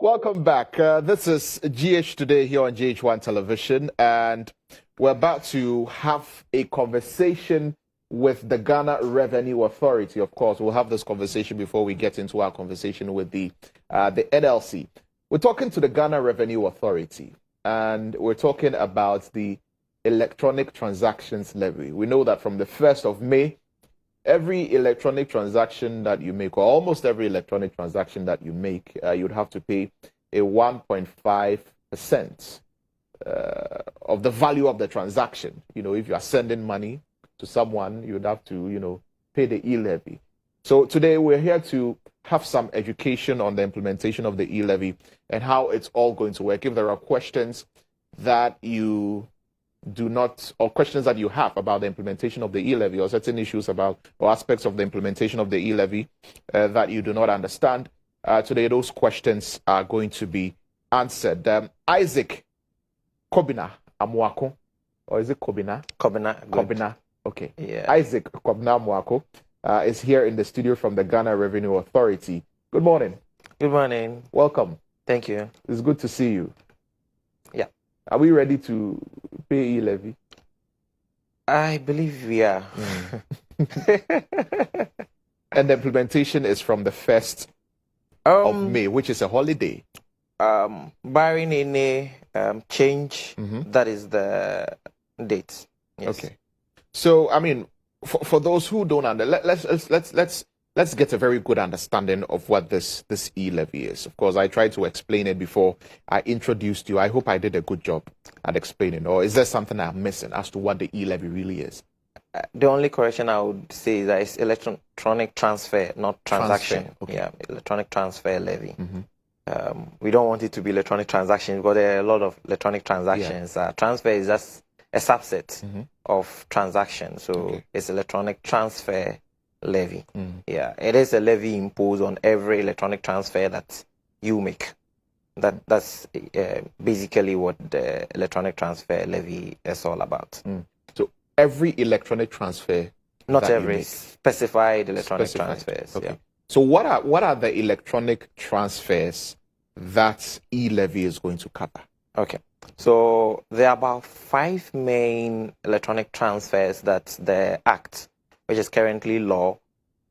Welcome back. This is GH Today here on GH1 Television, and we're about to have a conversation with the Ghana Revenue Authority. Of course, we'll have this conversation before we get into our conversation with the NLC. We're talking to the Ghana Revenue Authority, and we're talking about the electronic transactions levy. We know that from the 1st of May, every electronic transaction that you make, or almost every electronic transaction that you make, you'd have to pay a 1.5% of the value of the transaction. You know, if you are sending money to someone, you'd have to, pay the E-Levy. So today we're here to have some education on the implementation of the E-Levy and how it's all going to work. If there are questions that you do not, or questions that you have about the implementation of the E-Levy, or certain issues about or aspects of the implementation of the E-Levy that you do not understand, today those questions are going to be answered. Isaac Kobina Amwako, or is it Kobina? Kobina. Okay. Yeah. Isaac Kobina Amwako is here in the studio from the Ghana Revenue Authority. Good morning. Good morning. Welcome. Thank you. It's good to see you. Yeah. Are we ready to pay E-Levy? I believe we are. And the implementation is from the 1st of May, which is a holiday. Barring any change, that is the date. Yes. Okay. So, I mean, for those who don't let's get a very good understanding of what this E-Levy is. Of course, I tried to explain it before I introduced you. I hope I did a good job at explaining. Or is there something I'm missing as to what the E-Levy really is? The only correction I would say is that it's electronic transfer, not transaction. Okay. Yeah, electronic transfer levy. We don't want it to be electronic transaction because there are a lot of electronic transactions. Yeah. Transfer is just a subset of transaction. So it's electronic transfer levy. Yeah, it is a levy imposed on every electronic transfer that you make. That's basically what the electronic transfer levy is all about. So every electronic transfer, not every specified electronic transfers. Okay. Yeah. So what are the electronic transfers that E-Levy is going to cover? Okay. So there are about 5 main electronic transfers that the Act, which is currently law,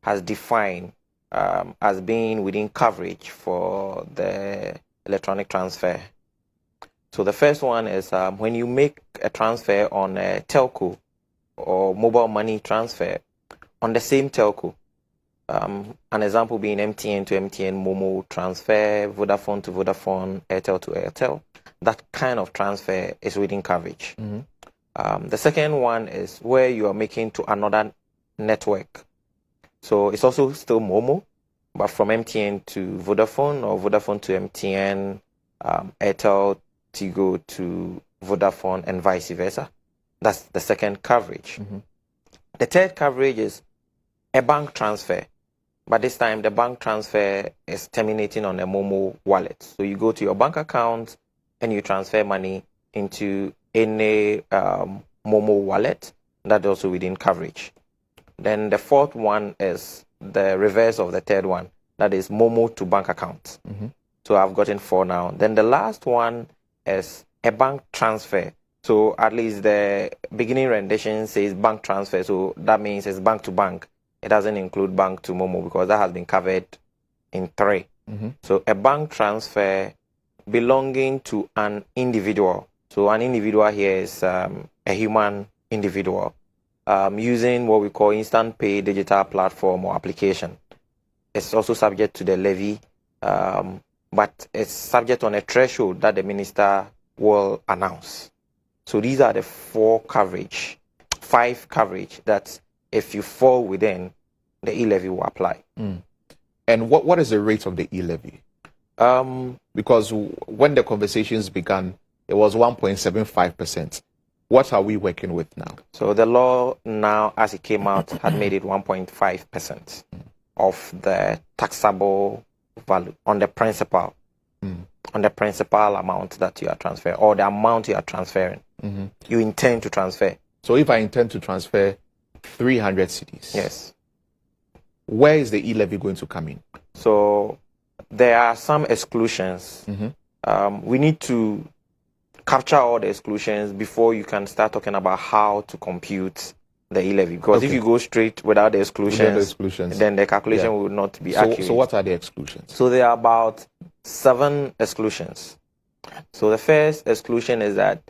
has defined as being within coverage for the electronic transfer. So the first one is when you make a transfer on a telco or mobile money transfer on the same telco. An example being MTN to MTN, Momo transfer, Vodafone to Vodafone, Airtel to Airtel. That kind of transfer is within coverage. The second one is where you are making to another network. So it's also still Momo, but from MTN to Vodafone or Vodafone to MTN, Airtel, Tigo to Vodafone, and vice versa. That's the second coverage. The third coverage is a bank transfer, but this time the bank transfer is terminating on a Momo wallet. So you go to your bank account and you transfer money into any Momo wallet. That's also within coverage. Then the fourth one is the reverse of the third one. That is Momo to bank account. So I've gotten 4 now. Then the last one is a bank transfer. So at least the beginning rendition says bank transfer. So that means it's bank to bank. It doesn't include bank to Momo because that has been covered in 3. So a bank transfer belonging to an individual. So an individual here is a human individual. Using what we call instant pay digital platform or application. It's also subject to the levy, but it's subject on a threshold that the minister will announce. So these are the 5 coverage that if you fall within, the E-Levy will apply. And what is the rate of the E-Levy? Because when the conversations began, it was 1.75%. What are we working with now? So the law now, as it came out, had made it 1.5% of the taxable value on the principal, amount that you are transferring, or the amount you are transferring. You intend to transfer. So if I intend to transfer 300 cedis, yes, where is the E-Levy going to come in? So there are some exclusions. We need to capture all the exclusions before you can start talking about how to compute the E-Levy. Because if you go straight without the exclusions, then the calculation will not be accurate. So what are the exclusions? So there are about 7 exclusions. So the first exclusion is that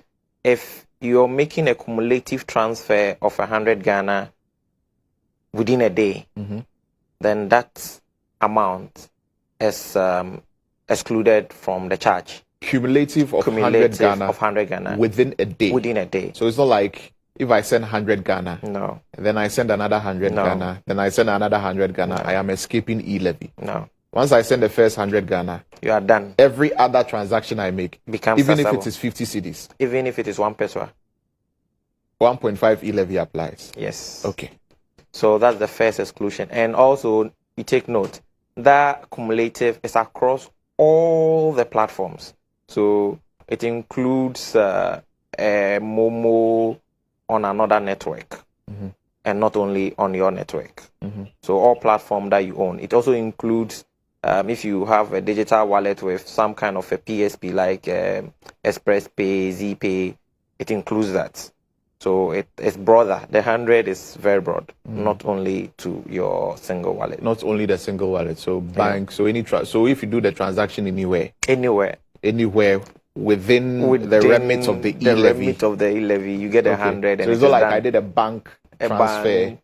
if you're making a cumulative transfer of 100 Ghana within a day, then that amount is excluded from the charge. Cumulative of 100 Ghana within a day. Within a day. So it's not like if I send 100 Ghana, no, then I send another 100 Ghana, then I send another 100 Ghana, I am escaping E-Levy. No. Once I send the first 100 Ghana, you are done. Every other transaction I make becomes even taxable. If it is 50 cedis. Even if it is 1 peso. 1.5 E-Levy applies. Yes. Okay. So that's the first exclusion. And also, you take note, that cumulative is across all the platforms. So it includes Momo on another network, and not only on your network. So all platform that you own. It also includes if you have a digital wallet with some kind of a PSP like Express Pay, ZPay, it includes that. So it's broader. The 100 is very broad, not only to your single wallet. Not only the single wallet. So bank. So so if you do the transaction anywhere within the remit of the E-Levy. The remit of the E-Levy, you get 100. So it's not like I did a bank transfer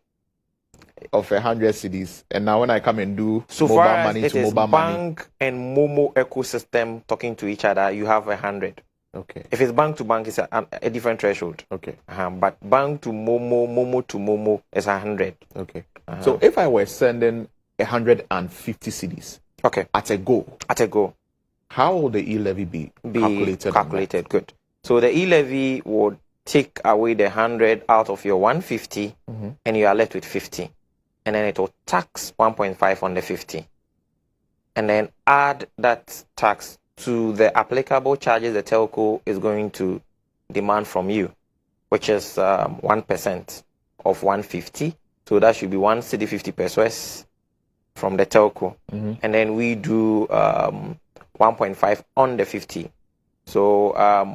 of 100 cedis, and now when I come and do mobile money to mobile money, bank and Momo ecosystem talking to each other, you have 100. Okay. If it's bank to bank, it's a different threshold. Okay. But bank to Momo, Momo to Momo is 100. Okay. So if I were sending 150 cedis, okay, at a go, how will the E-Levy be calculated? Good. So the E-Levy would take away the 100 out of your 150, and you are left with 50. And then it will tax 1.5 on the 50. And then add that tax to the applicable charges the telco is going to demand from you, which is 1% of 150. So that should be 1 cedi 50 pesos from the telco. And then we do 1.5 on the 50. So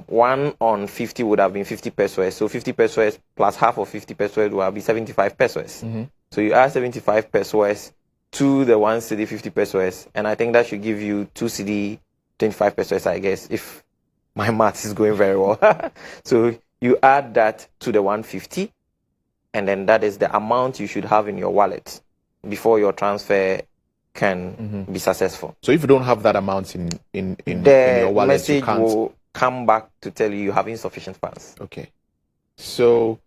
1 on 50 would have been 50 pesos. So 50 pesos plus half of 50 pesos will be 75 pesos. So you add 75 pesos to the 1 cedi 50 pesos, and I think that should give you 2 cedi 25 pesos, I guess, if my math is going very well. So you add that to the 150, and then that is the amount you should have in your wallet before your transfer can be successful. So if you don't have that amount in your wallet, message will come back to tell you have insufficient funds. Okay. So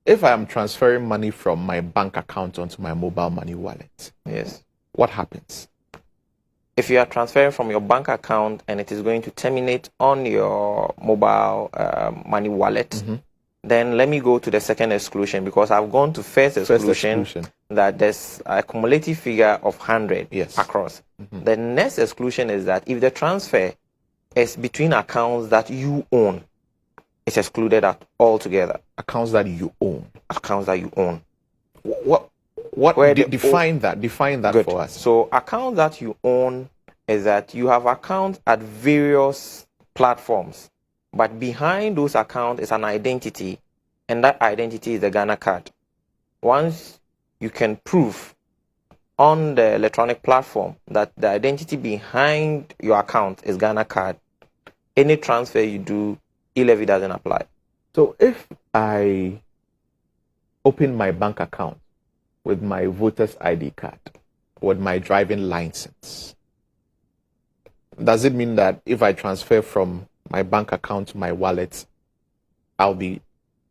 if I am transferring money from my bank account onto my mobile money wallet, yes, what happens? If you are transferring from your bank account and it is going to terminate on your mobile money wallet, then let me go to the second exclusion, because I've gone to first exclusion that there's a cumulative figure of 100 across. The next exclusion is that if the transfer is between accounts that you own, it's excluded altogether. Accounts that you own. Accounts that you own. Define that Good. for us. So account that you own is that you have accounts at various platforms, but behind those accounts is an identity, and that identity is the Ghana card. Once you can prove on the electronic platform that the identity behind your account is Ghana card, any transfer you do, E-Levy doesn't apply. So if I open my bank account with my voter's ID card, with my driving license, does it mean that if I transfer from my bank account to my wallet, I'll pay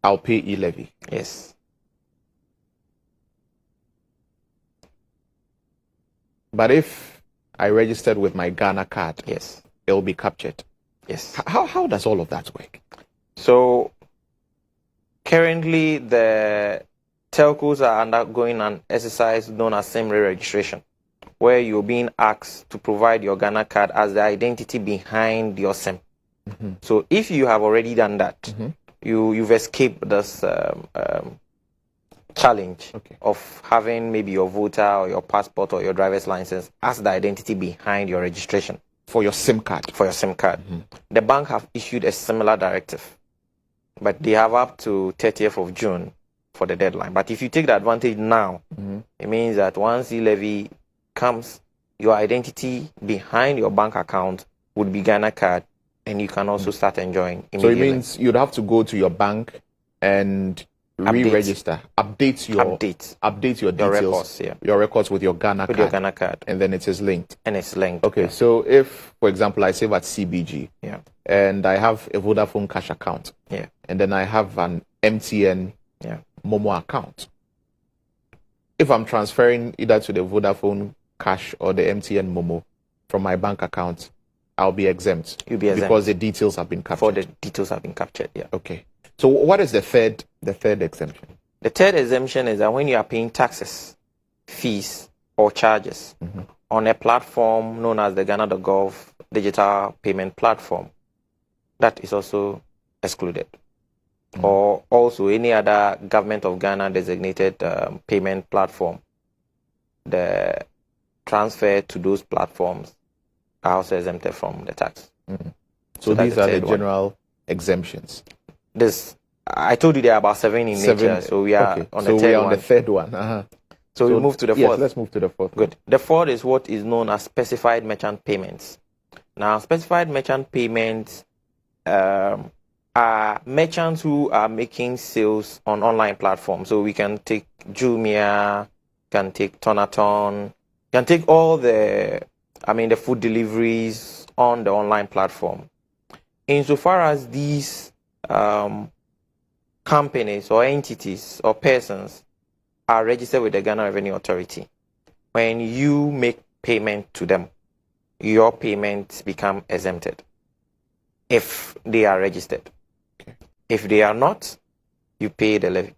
E-Levy? Yes. But if I registered with my Ghana card, yes, it will be captured. Yes. How does all of that work? So currently the telcos are undergoing an exercise known as SIM registration, where you're being asked to provide your Ghana card as the identity behind your SIM. So if you have already done that, you've escaped this challenge Okay. of having maybe your voter or your passport or your driver's license as the identity behind your registration. For your SIM card. For your SIM card. The bank have issued a similar directive, but they have up to 30th of June for the deadline. But if you take the advantage now, it means that once E-Levy comes, your identity behind your bank account would be Ghana card, and you can also start enjoying immediately. So it means you'd have to go to your bank and re-register, update your details, records, your records with your Ghana with card, your Ghana card, and then it is linked. And it's linked. Okay, so if, for example, I save at CBG, and I have a Vodafone cash account, and then I have an MTN Momo account. If I'm transferring either to the Vodafone cash or the MTN Momo from my bank account, I'll be exempt. You'll be exempt because the details have been captured. For the details have been captured, Okay. So what is the third exemption? The third exemption is that when you are paying taxes, fees, or charges on a platform known as the Ghana.gov digital payment platform, that is also excluded. Or also any other government of Ghana designated payment platform, the transfer to those platforms are also exempted from the tax. So these are the general exemptions. I told you there are about 7 in nature, so we are on the third one. So we move to the fourth. Yes, let's move to the fourth. Good. The fourth is what is known as specified merchant payments. Now, specified merchant payments are merchants who are making sales on online platforms. So we can take Jumia, can take Tonaton, can take all the food deliveries on the online platform. Insofar as these companies or entities or persons are registered with the Ghana Revenue Authority, when you make payment to them, your payments become exempted if they are registered. If they are not, you pay the levy.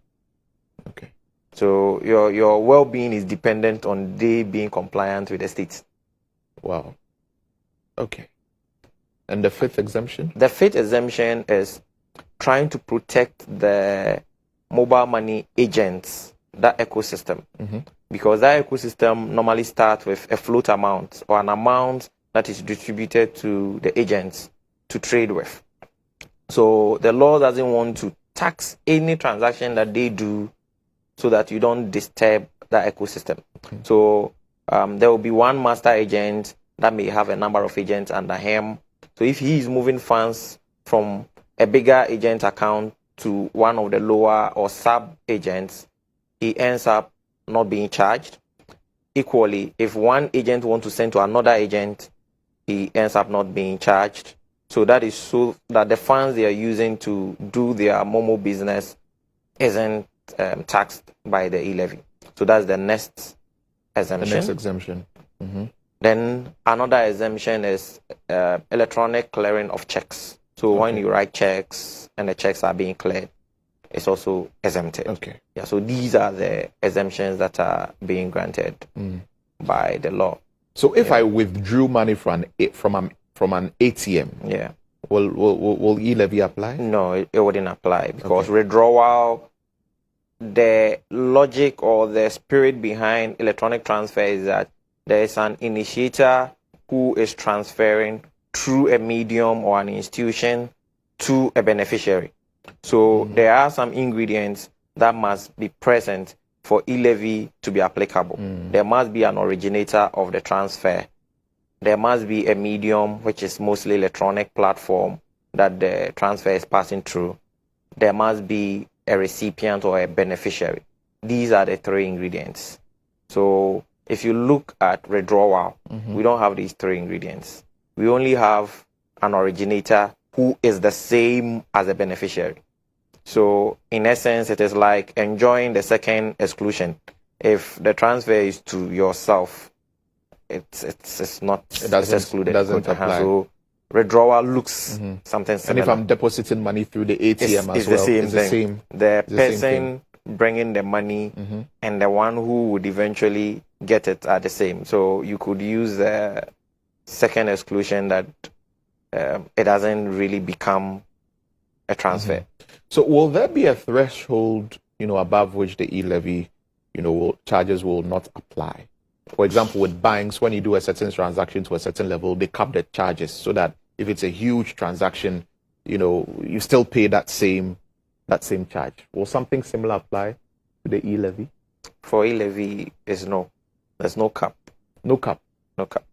So your well-being is dependent on they being compliant with the state. Wow. Okay. And the fifth exemption? The fifth exemption is trying to protect the mobile money agents, that ecosystem. Because that ecosystem normally starts with a float amount or an amount that is distributed to the agents to trade with. So the law doesn't want to tax any transaction that they do so that you don't disturb that ecosystem. So there will be one master agent that may have a number of agents under him. So if he is moving funds from a bigger agent account to one of the lower or sub agents, he ends up not being charged. Equally, if one agent wants to send to another agent, he ends up not being charged. So that is so that the funds they are using to do their Momo business isn't taxed by the E-Levy. So that's the next exemption. The next exemption. Then another exemption is electronic clearing of checks. So when you write checks and the checks are being cleared, it's also exempted. So these are the exemptions that are being granted by the law. So if I withdrew money from an ATM, will E-Levy apply? No, it wouldn't apply because withdrawal, the logic or the spirit behind electronic transfer is that there is an initiator who is transferring through a medium or an institution to a beneficiary. So there are some ingredients that must be present for E-Levy to be applicable. There must be an originator of the transfer. There must be a medium, which is mostly electronic platform that the transfer is passing through. There must be a recipient or a beneficiary. These are the 3 ingredients. So if you look at withdrawal, we don't have these 3 ingredients. We only have an originator who is the same as a beneficiary. So in essence, it is like enjoying the second exclusion. If the transfer is to yourself, it's excluded. It doesn't apply. So withdrawal looks something similar. And if I'm depositing money through the ATM it's the same. The person bringing the money and the one who would eventually get it are the same. So you could use the second exclusion that it doesn't really become a transfer. So will there be a threshold above which the E-Levy, charges will not apply. For example, with banks, when you do a certain transaction to a certain level, they cap the charges so that if it's a huge transaction, you still pay that same charge. Will something similar apply to the E-Levy? For E-Levy, there's no cap. No cap. No cap.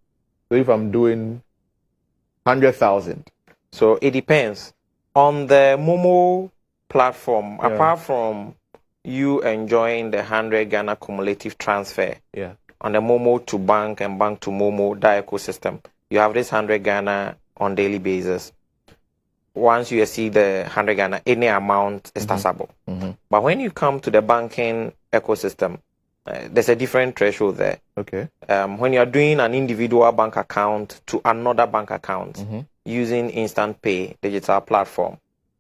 So if I'm doing 100,000. So it depends. On the Momo platform, Yeah. apart from you enjoying the 100 Ghana cumulative transfer, Yeah. on the Momo to bank and bank to Momo, that ecosystem, you have this 100 Ghana on daily basis. Once you see the 100 Ghana, any amount is taxable. But when you come to the banking ecosystem, there's a different threshold there. Okay. When you are doing an individual bank account to another bank account using Instant Pay digital platform,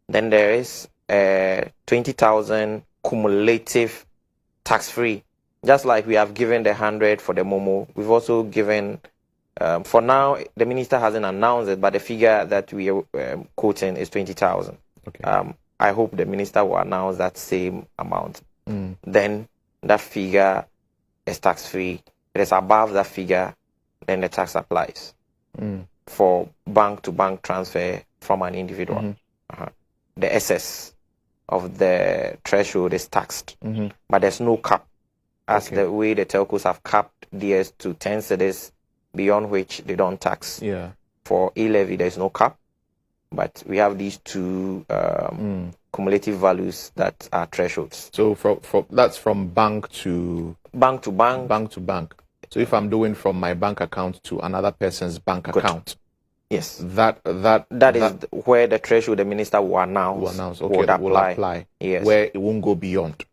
then there is 20,000 cumulative tax-free. Just like we have given the 100 for the Momo, we've also given, for now, the minister hasn't announced it, but the figure that we are quoting is 20,000. Okay. I hope the minister will announce that same amount. Then that figure is tax-free. It is above that figure, then the tax applies for bank-to-bank transfer from an individual. The excess of the threshold is taxed, but there's no cap, as the way the telcos have capped theirs to 10 cedis, beyond which they don't tax. Yeah. For E-Levy, there's no cap, but we have these two cumulative values that are thresholds. So that's from bank to bank to bank. Bank to bank. So if I'm doing from my bank account to another person's bank account, yes, that is where the threshold the minister will announce. Okay, will apply. Yes, where it won't go beyond.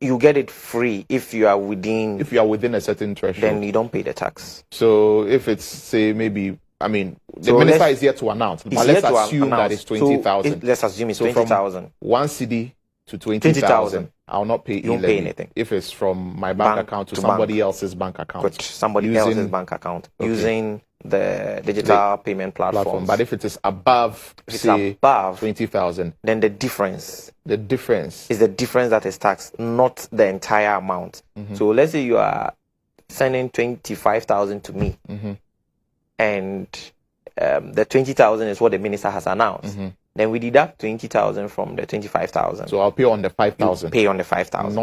You get it free if you are within. If you are within a certain threshold, then you don't pay the tax. So if it's, say, maybe, I mean, the minister is yet to announce, but let's assume that it's 20,000. Let's assume it's 20,000. 1 cedi to 20,000. I'll not pay You don't pay anything. If it's from my bank account to somebody else's bank account. Somebody else's bank account using the digital payment platform. But if it is above, say, 20,000, then the difference is the difference that is taxed, not the entire amount. So let's say you are sending 25,000 to me, and the 20,000 is what the minister has announced. Then we deduct 20,000 from the 25,000. So I'll pay on the 5,000. Pay on the 5,000.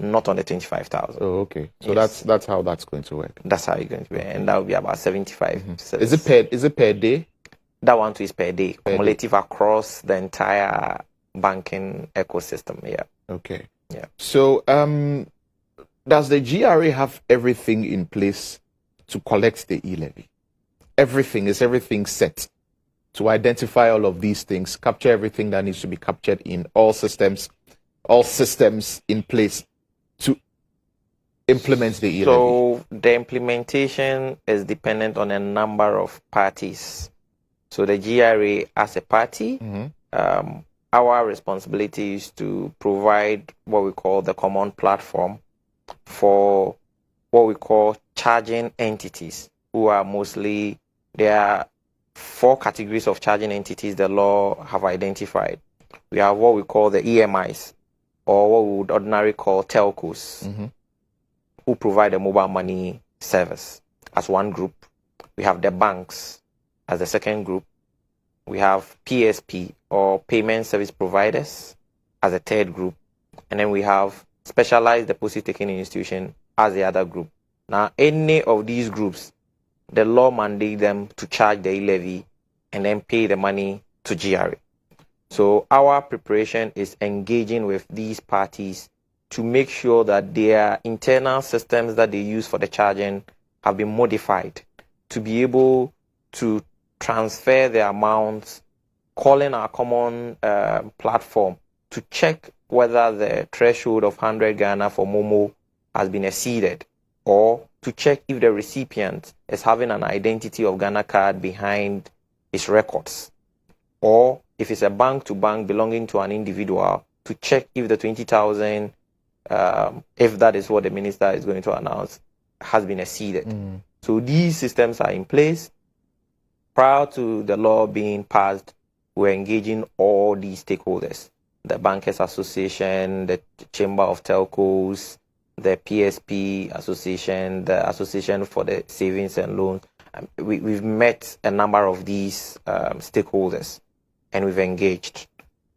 Not on the 25,000. Oh, okay. So that's how that's going to work. That's how it's going to be, and that will be about 75. Is it per day? That one too is per day, cumulative across the entire banking ecosystem. Yeah. Okay. Yeah. So does the GRA have everything in place to collect the E-Levy? Is everything set to identify all of these things, capture everything that needs to be captured in all systems in place to implement the E-Levy? So the implementation is dependent on a number of parties. So the GRA as a party, our responsibility is to provide what we call the common platform for what we call charging entities, who are mostly, there are 4 categories of charging entities the law have identified. We have what we call the EMIs, or what we would ordinarily call telcos, who provide a mobile money service as one group. We have the banks as the second group. We have PSP, or payment service providers, as a third group. And then we have specialized deposit taking institution as the other group. Now, any of these groups, the law mandates them to charge the E-Levy and then pay the money to GRA. So our preparation is engaging with these parties to make sure that their internal systems that they use for the charging have been modified to be able to transfer the amounts, calling our common platform to check whether the threshold of 100 Ghana for Momo has been exceeded, or to check if the recipient is having an identity of Ghana card behind his records, or if it's a bank-to-bank belonging to an individual, to check if the 20,000, if that is what the minister is going to announce, has been exceeded. So these systems are in place. Prior to the law being passed, we're engaging all these stakeholders. the Bankers Association, the Chamber of Telcos, the PSP Association, the Association for the Savings and Loans. We've met a number of these stakeholders, and we've engaged.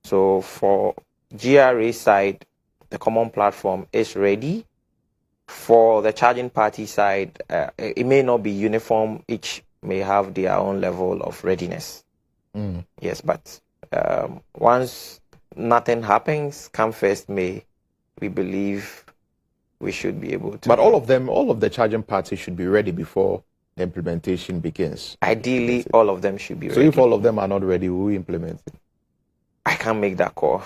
So for GRA side, the common platform is ready. For the charging party side, it may not be uniform. Each may have their own level of readiness. Yes, but once nothing happens, come 1st May, we believe we should be able to. But all of the charging parties should be ready before the implementation begins. Ideally, all of them should be ready. So if all of them are not ready, who will implement it? I can't make that call.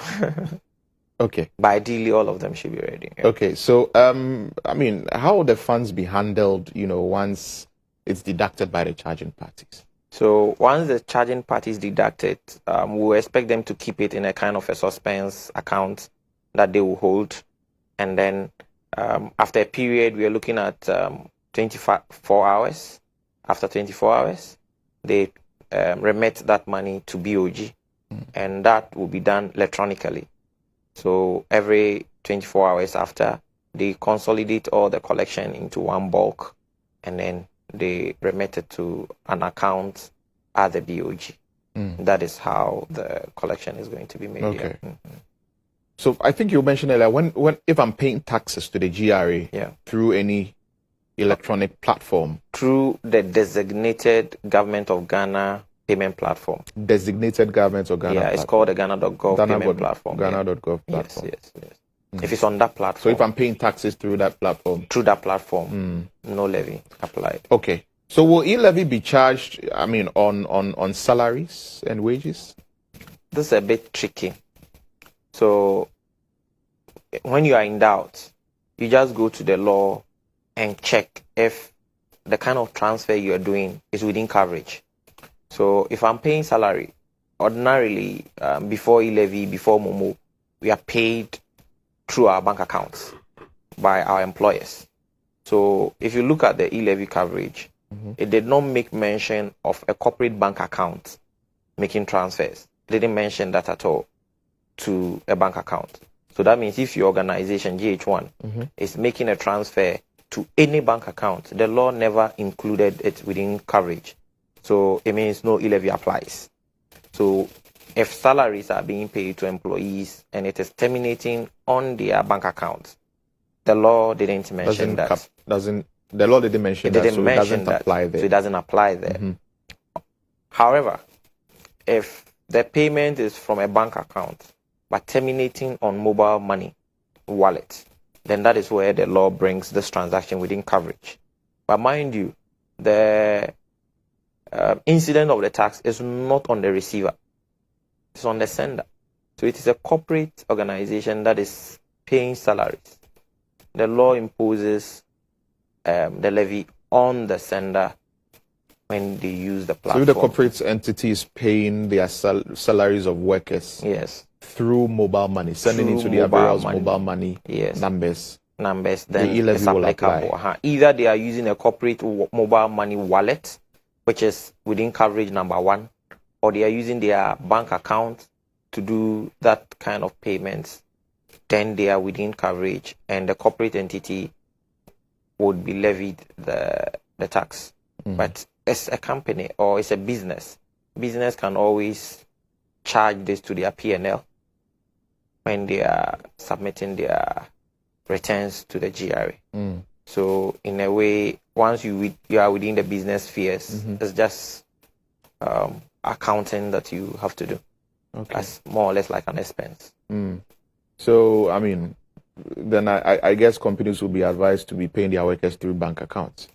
Okay. But ideally, all of them should be ready. Yeah. Okay. So, I mean, how will the funds be handled, once it's deducted by the charging parties? So once the charging party is deducted, we'll expect them to keep it in a kind of a suspense account that they will hold. And then after a period, we are looking at 24 hours. After 24 hours, they remit that money to BOG. And that will be done electronically. So every 24 hours after, they consolidate all the collection into one bulk, and then they remit it to an account at the BOG. That is how the collection is going to be made. Okay. So I think you mentioned earlier, if I'm paying taxes to the GRA through any electronic platform. Through the designated Government of Ghana payment platform. Designated Government of Ghana Yeah, it's called the Ghana.gov payment platform. Ghana.gov platform. Yes. If it's on that platform. So if I'm paying taxes through that platform? Through that platform, no levy applied. Okay. So will E-Levy be charged, on salaries and wages? This is a bit tricky. So when you are in doubt, you just go to the law and check if the kind of transfer you are doing is within coverage. So if I'm paying salary, ordinarily, before E-Levy, before Momo, we are paid through our bank accounts by our employers. So if you look at the E-Levy coverage, it did not make mention of a corporate bank account making transfers. It didn't mention that at all to a bank account. So that means if your organization, GHOne, is making a transfer to any bank account, the law never included it within coverage. So it means no E-Levy applies. So if salaries are being paid to employees and it is terminating on their bank accounts, the law didn't mention that. The law didn't mention that, so it doesn't apply there. So it doesn't apply there. However, if the payment is from a bank account but terminating on mobile money wallet, then that is where the law brings this transaction within coverage. But mind you, the incident of the tax is not on the receiver. It's on the sender. So it is a corporate organization that is paying salaries. The law imposes the levy on the sender when they use the platform. So if the corporate entity is paying their salaries of workers through mobile money, sending into their various mobile money numbers, then the E-Levy it's will applicable. apply. Either they are using a corporate mobile money wallet, which is within coverage number 1, or they are using their bank account to do that kind of payments, then they are within coverage, and the corporate entity would be levied the tax. But as a company or it's a business can always charge this to their P&L when they are submitting their returns to the GRA. So in a way, once you are within the business spheres, it's just accounting that you have to do. That's more or less like an expense. So, then I guess companies will be advised to be paying their workers through bank accounts.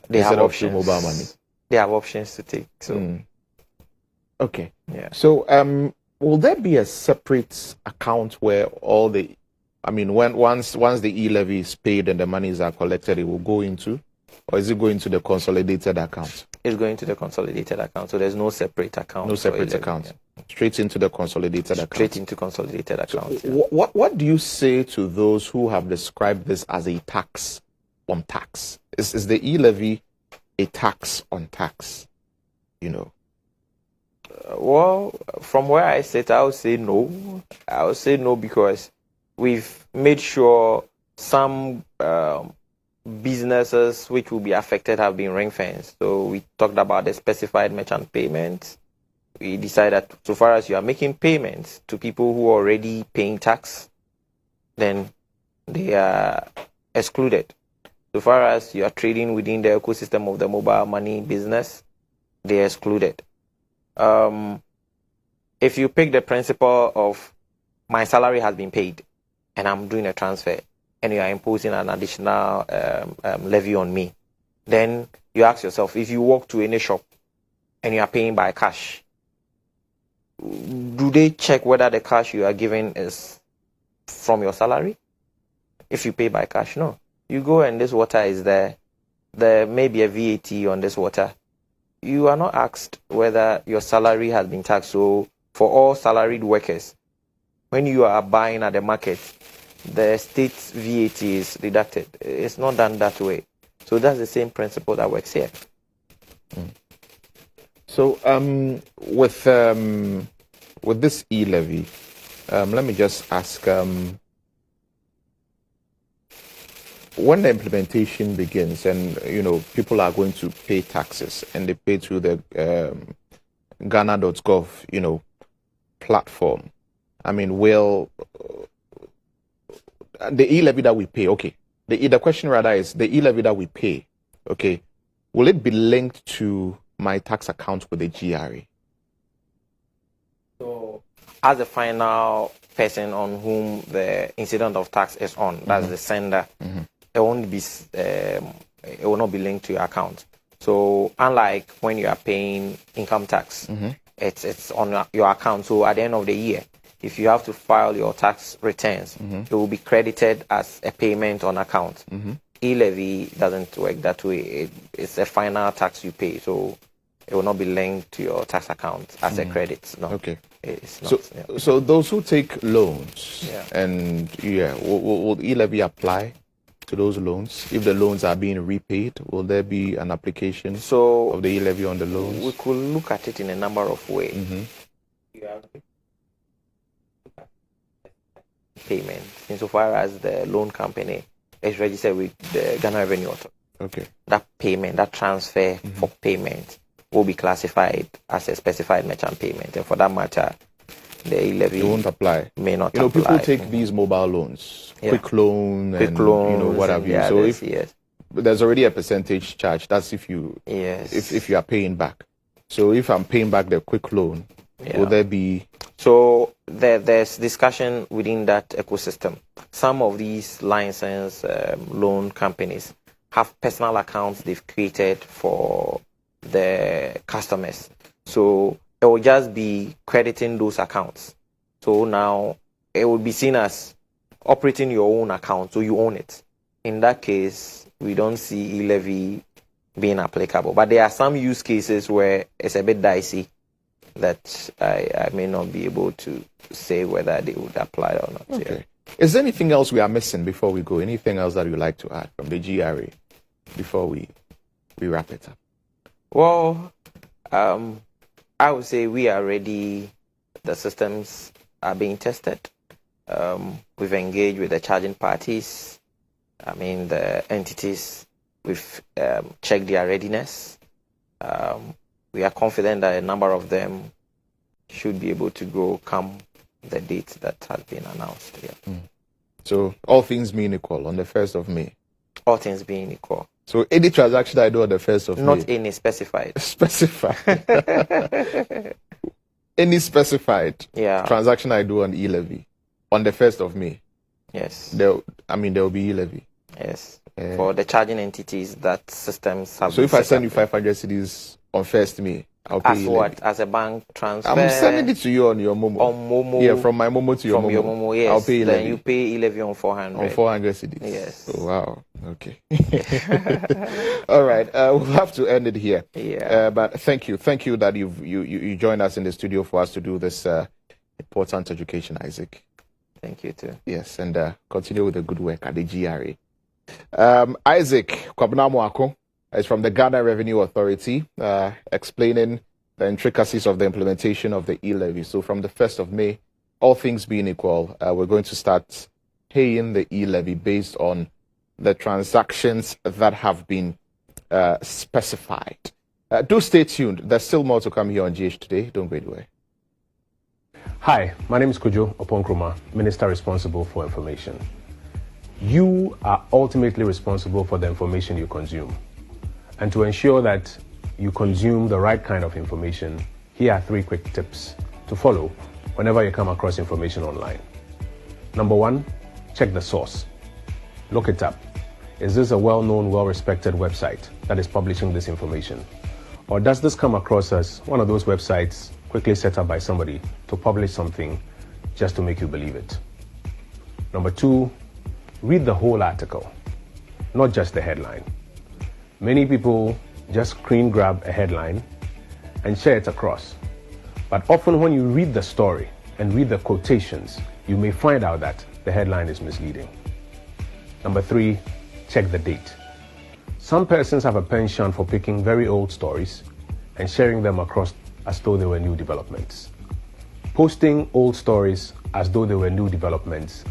They have options. Through mobile money. They have options to take. So, okay. Yeah. So, will there be a separate account where all the, once the E-Levy is paid and the monies are collected, it will go into, or is it going to the consolidated account? It's going to the consolidated account. So there's no separate account. No separate account. Yeah. Straight into the consolidated account. Straight into consolidated account. So what do you say to those who have described this as a tax on tax? Is the E-Levy a tax on tax? Well, from where I sit, I would say no. I would say no because we've made sure some businesses which will be affected have been ring-fenced. So we talked about the specified merchant payments. We decided that so far as you are making payments to people who are already paying tax, then they are excluded. So far as you are trading within the ecosystem of the mobile money business, they are excluded. If you pick the principle of my salary has been paid and I'm doing a transfer and you are imposing an additional levy on me, then you ask yourself, if you walk to any shop and you are paying by cash, do they check whether the cash you are giving is from your salary? If you pay by cash, no. You go and this water is there. There may be a VAT on this water. You are not asked whether your salary has been taxed. So for all salaried workers, when you are buying at the market, the state's VAT is deducted. It's not done that way. So that's the same principle that works here. So with this E-Levy, let me just ask, when the implementation begins and, people are going to pay taxes and they pay through the Ghana.gov, platform, I mean, will the E-Levy that we pay, okay, the question rather is the E-Levy that we pay, okay, will it be linked to my tax account with the GRA? So, as the final person on whom the incident of tax is on, that's the sender, it won't be, it will not be linked to your account. So, unlike when you are paying income tax, it's on your account. So, at the end of the year, if you have to file your tax returns, it will be credited as a payment on account. E-Levy doesn't work that way. It's a final tax you pay, so it will not be linked to your tax account as a credit. No. Okay. It's not. So those who take loans, and will E-Levy apply to those loans? If the loans are being repaid, will there be an application of the E-Levy on the loans? We could look at it in a number of ways. You have payment insofar as the loan company is registered with the Ghana Revenue Authority. Okay. That payment, that transfer for payment will be classified as a specified merchant payment, and for that matter, the E-Levy won't apply. May not apply. People take these mobile loans, quick loan, and what have you. So if there's already a percentage charge, that's if you if you are paying back. So if I'm paying back the quick loan, will there be? So there's discussion within that ecosystem. Some of these licensed loan companies have personal accounts they've created for the customers. So it will just be crediting those accounts. So now it will be seen as operating your own account, so you own it. In that case, we don't see E-Levy being applicable. But there are some use cases where it's a bit dicey that I may not be able to say whether they would apply or not. Okay. Is there anything else we are missing before we go? Anything else that you'd like to add from the GRA before we wrap it up? Well, I would say we are ready. The systems are being tested. We've engaged with the charging parties. I mean, the entities. We've checked their readiness. We are confident that a number of them should be able to go come the date that has been announced. So all things being equal on the 1st of May. All things being equal. So any transaction I do on the 1st of May. Not any specified. Specified. Any specified transaction I do on E-Levy on the 1st of May. Yes. There will be E-Levy. Yes. For the charging entities that systems have. So if I send you 500 cedis on 1st May, I'll pay as what? As a bank transfer? I'm sending it to you on your Momo. On Momo? Yeah, from my Momo to your Momo. From your Momo, yes. I'll pay E-Levy. Then you pay E-Levy on 400. On 400 cedis. Yes. Oh, wow. Okay. All right. We'll have to end it here. Yeah. But thank you. Thank you that you joined us in the studio for us to do this important education, Isaac. Thank you too. Yes, and continue with the good work at the GRA. Isaac Kwabnamoako is from the Ghana Revenue Authority, explaining the intricacies of the implementation of the E-Levy. So from the 1st of May, all things being equal, we're going to start paying the E-Levy based on the transactions that have been specified. Do stay tuned. There's still more to come here on GH Today. Don't go anywhere. Hi, my name is Kojo Oponkroma, Minister responsible for information. You are ultimately responsible for the information you consume. And to ensure that you consume the right kind of information, here are 3 quick tips to follow whenever you come across information online. Number 1, check the source. Look it up. Is this a well-known, well-respected website that is publishing this information? Or does this come across as one of those websites quickly set up by somebody to publish something just to make you believe it? Number 2, read the whole article, not just the headline. Many people just screen grab a headline and share it across. But often when you read the story and read the quotations, you may find out that the headline is misleading. Number 3, check the date. Some persons have a penchant for picking very old stories and sharing them across as though they were new developments. Posting old stories as though they were new developments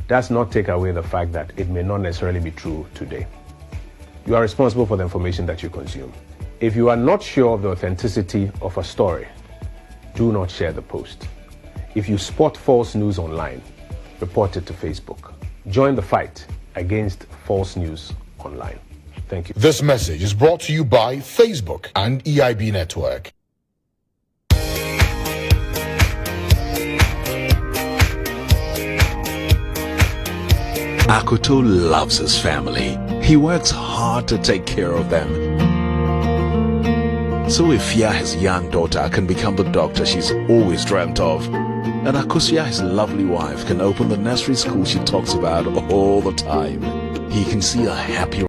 does not take away the fact that it may not necessarily be true today. You are responsible for the information that you consume. If you are not sure of the authenticity of a story, do not share the post. If you spot false news online, report it to Facebook. Join the fight against false news online. Thank you. This message is brought to you by Facebook and EIB Network. Akoto loves his family. He works hard to take care of them. So Ifya, his young daughter, can become the doctor she's always dreamt of. And Akosia, his lovely wife, can open the nursery school she talks about all the time. He can see a happy